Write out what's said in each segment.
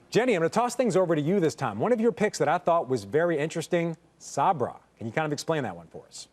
Jenny, I'm going to toss things over to you this time. One of your picks that I thought was very interesting, Sabra. Can you kind of explain that one for us?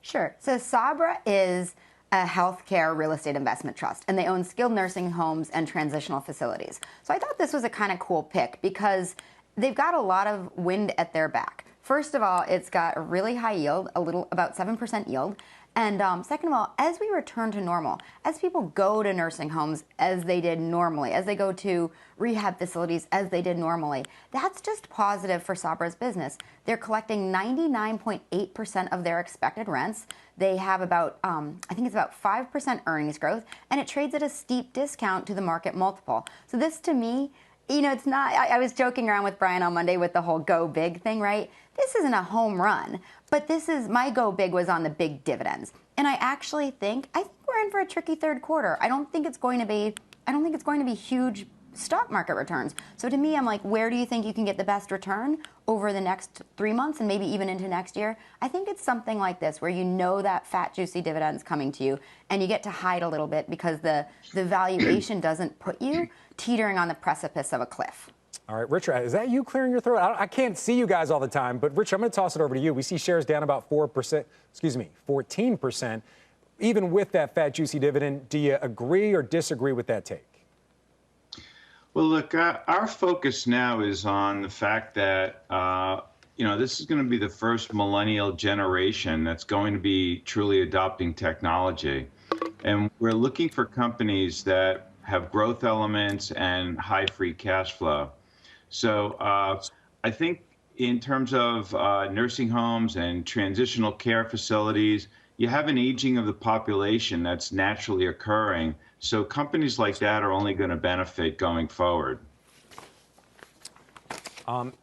Sure. So Sabra is a healthcare real estate investment trust, and they own skilled nursing homes and transitional facilities. So I thought this was a kind of cool pick because they've got a lot of wind at their back. First of all, it's got a really high yield, about 7% yield. And second of all, as we return to normal, as people go to nursing homes as they did normally, as they go to rehab facilities as they did normally, that's just positive for Sabra's business. They're collecting 99.8% of their expected rents. They have about, I think it's about 5% earnings growth, and it trades at a steep discount to the market multiple. So this, to me, you know, it's not, I was joking around with Brian on Monday with the whole go big thing, right? This isn't a home run, but this is, my go big was on the big dividends. And I think we're in for a tricky third quarter. I don't think it's going to be huge stock market returns. So to me, I'm like, where do you think you can get the best return over the next 3 months and maybe even into next year? I think it's something like this, where you know that fat, juicy dividend's coming to you, and you get to hide a little bit because the valuation doesn't put you teetering on the precipice of a cliff. All right, Richard, is that you clearing your throat? I can't see you guys all the time, but Richard, I'm going to toss it over to you. We see shares down about 14%. Even with that fat, juicy dividend, do you agree or disagree with that take? Well, look, our focus now is on the fact that, this is going to be the first millennial generation that's going to be truly adopting technology. And we're looking for companies that have growth elements and high free cash flow. So I think in terms of nursing homes and transitional care facilities, you have an aging of the population that's naturally occurring. So companies like that are only going to benefit going forward.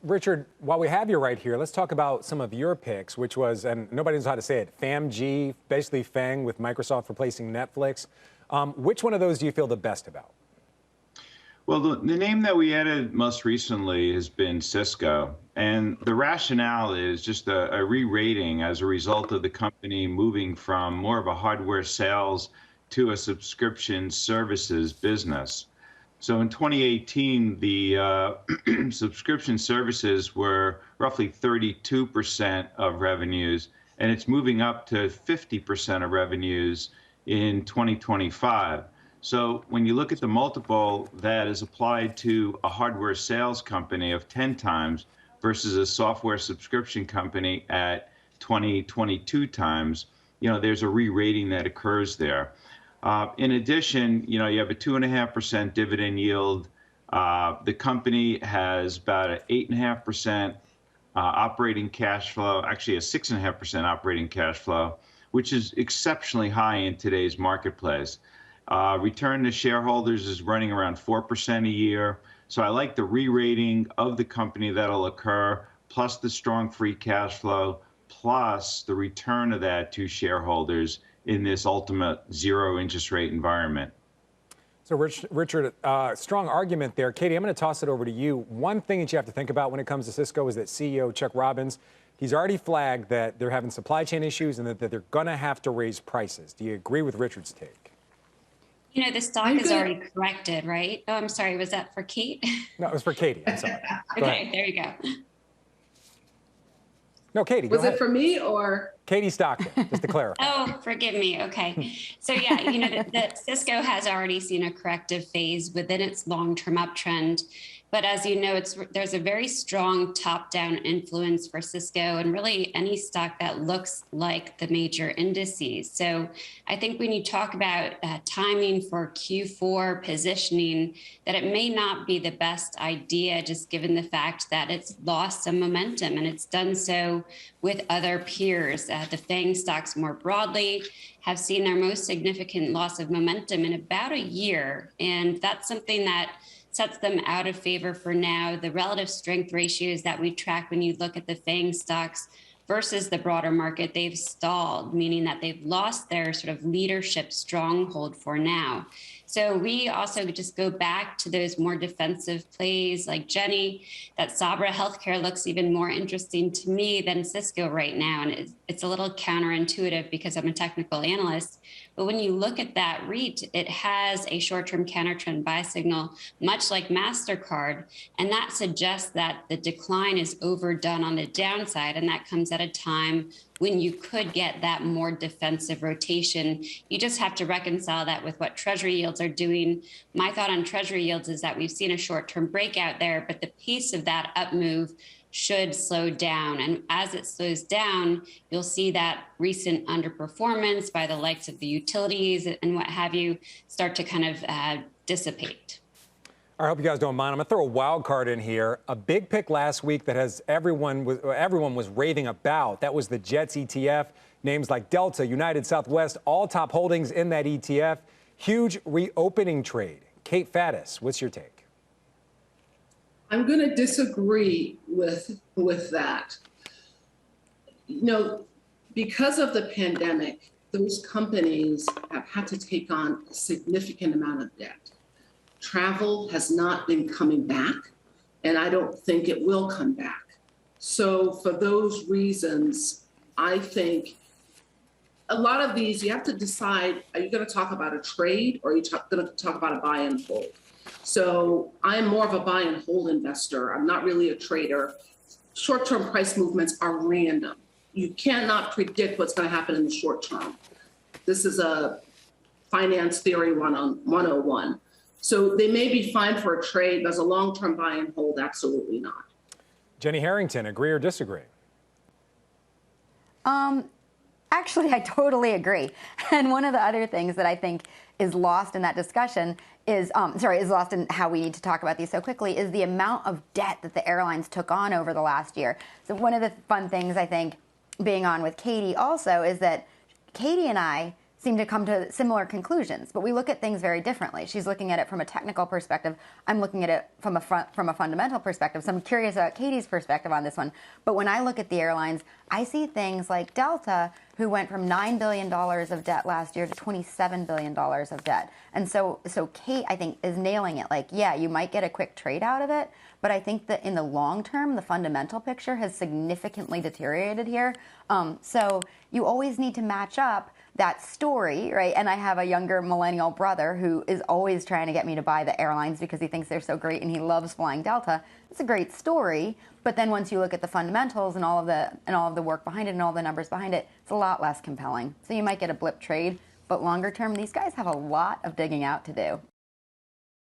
Richard, while we have you right here, let's talk about some of your picks, which was, and nobody knows how to say it, FAMG, basically FANG with Microsoft replacing Netflix. Which one of those do you feel the best about? Well, the name that we added most recently has been Cisco. And the rationale is just a re-rating as a result of the company moving from more of a hardware sales to a subscription services business. So in 2018, the subscription services were roughly 32% of revenues, and it's moving up to 50% of revenues in 2025. So when you look at the multiple that is applied to a hardware sales company of 10 times versus a software subscription company at 22 times, there's a re-rating that occurs there. In addition, you have a 2.5% dividend yield. The company has about an 8.5% operating cash flow, actually a 6.5% operating cash flow, which is exceptionally high in today's marketplace. Return to shareholders is running around 4% a year. So I like the re-rating of the company that'll occur, plus the strong free cash flow, plus the return of that to shareholders in this ultimate zero interest rate environment. So Richard, strong argument there. Katie, I'm going to toss it over to you. One thing that you have to think about when it comes to Cisco is that CEO Chuck Robbins, he's already flagged that they're having supply chain issues and that they're going to have to raise prices. Do you agree with Richard's take? The stock is already corrected, right? Oh, I'm sorry. Was that for Kate? No, it was for Katie. I'm sorry. Okay, there you go. No, Katie, was it for me or? Katie Stockton, just to clarify. Oh, forgive me. Okay. So yeah, the Cisco has already seen a corrective phase within its long-term uptrend. But as you know, there's a very strong top-down influence for Cisco and really any stock that looks like the major indices. So I think when you talk about timing for Q4 positioning, that it may not be the best idea, just given the fact that it's lost some momentum and it's done so with other peers. The FANG stocks more broadly have seen their most significant loss of momentum in about a year. And that's something that sets them out of favor for now. The relative strength ratios that we track when you look at the FANG stocks versus the broader market, they've stalled, meaning that they've lost their sort of leadership stronghold for now. So we also just go back to those more defensive plays like Jenny, that Sabra Healthcare looks even more interesting to me than Cisco right now. And it's a little counterintuitive because I'm a technical analyst. But when you look at that REIT, it has a short-term counter-trend buy signal, much like MasterCard. And that suggests that the decline is overdone on the downside. And that comes at a time when you could get that more defensive rotation. You just have to reconcile that with what Treasury yields are doing. My thought on Treasury yields is that we've seen a short-term breakout there, but the pace of that up move should slow down. And as it slows down, you'll see that recent underperformance by the likes of the utilities and what have you start to kind of dissipate. I hope you guys don't mind. I'm going to throw a wild card in here. A big pick last week that has everyone was raving about. That was the Jets ETF. Names like Delta, United, Southwest, all top holdings in that ETF. Huge reopening trade. Kate Faddis, what's your take? I'm going to disagree with that. You know, because of the pandemic, those companies have had to take on a significant amount of debt. Travel has not been coming back, and I don't think it will come back. So for those reasons, I think a lot of these, you have to decide, are you going to talk about a trade or are you going to talk about a buy and hold? So I'm more of a buy and hold investor. I'm not really a trader. Short-term price movements are random. You cannot predict what's going to happen in the short term. This is a finance theory 101. So they may be fine for a trade, but as a long-term buy and hold, absolutely not. Jenny Harrington, agree or disagree? Actually, I totally agree. And one of the other things that I think is lost in that discussion is lost in how we need to talk about these so quickly is the amount of debt that the airlines took on over the last year. So one of the fun things I think being on with Katie also is that Katie and I seem to come to similar conclusions, but we look at things very differently. She's looking at it from a technical perspective. I'm looking at it from a fundamental perspective. So I'm curious about Katie's perspective on this one. But when I look at the airlines, I see things like Delta, who went from $9 billion of debt last year to $27 billion of debt. And so Kate, I think, is nailing it. Like, yeah, you might get a quick trade out of it, but I think that in the long term, the fundamental picture has significantly deteriorated here. So you always need to match up that story, right? And I have a younger millennial brother who is always trying to get me to buy the airlines because he thinks they're so great and he loves flying Delta. It's a great story, but then once you look at the fundamentals and all of the work behind it and all the numbers behind it, it's a lot less compelling. So you might get a blip trade, but longer term, these guys have a lot of digging out to do.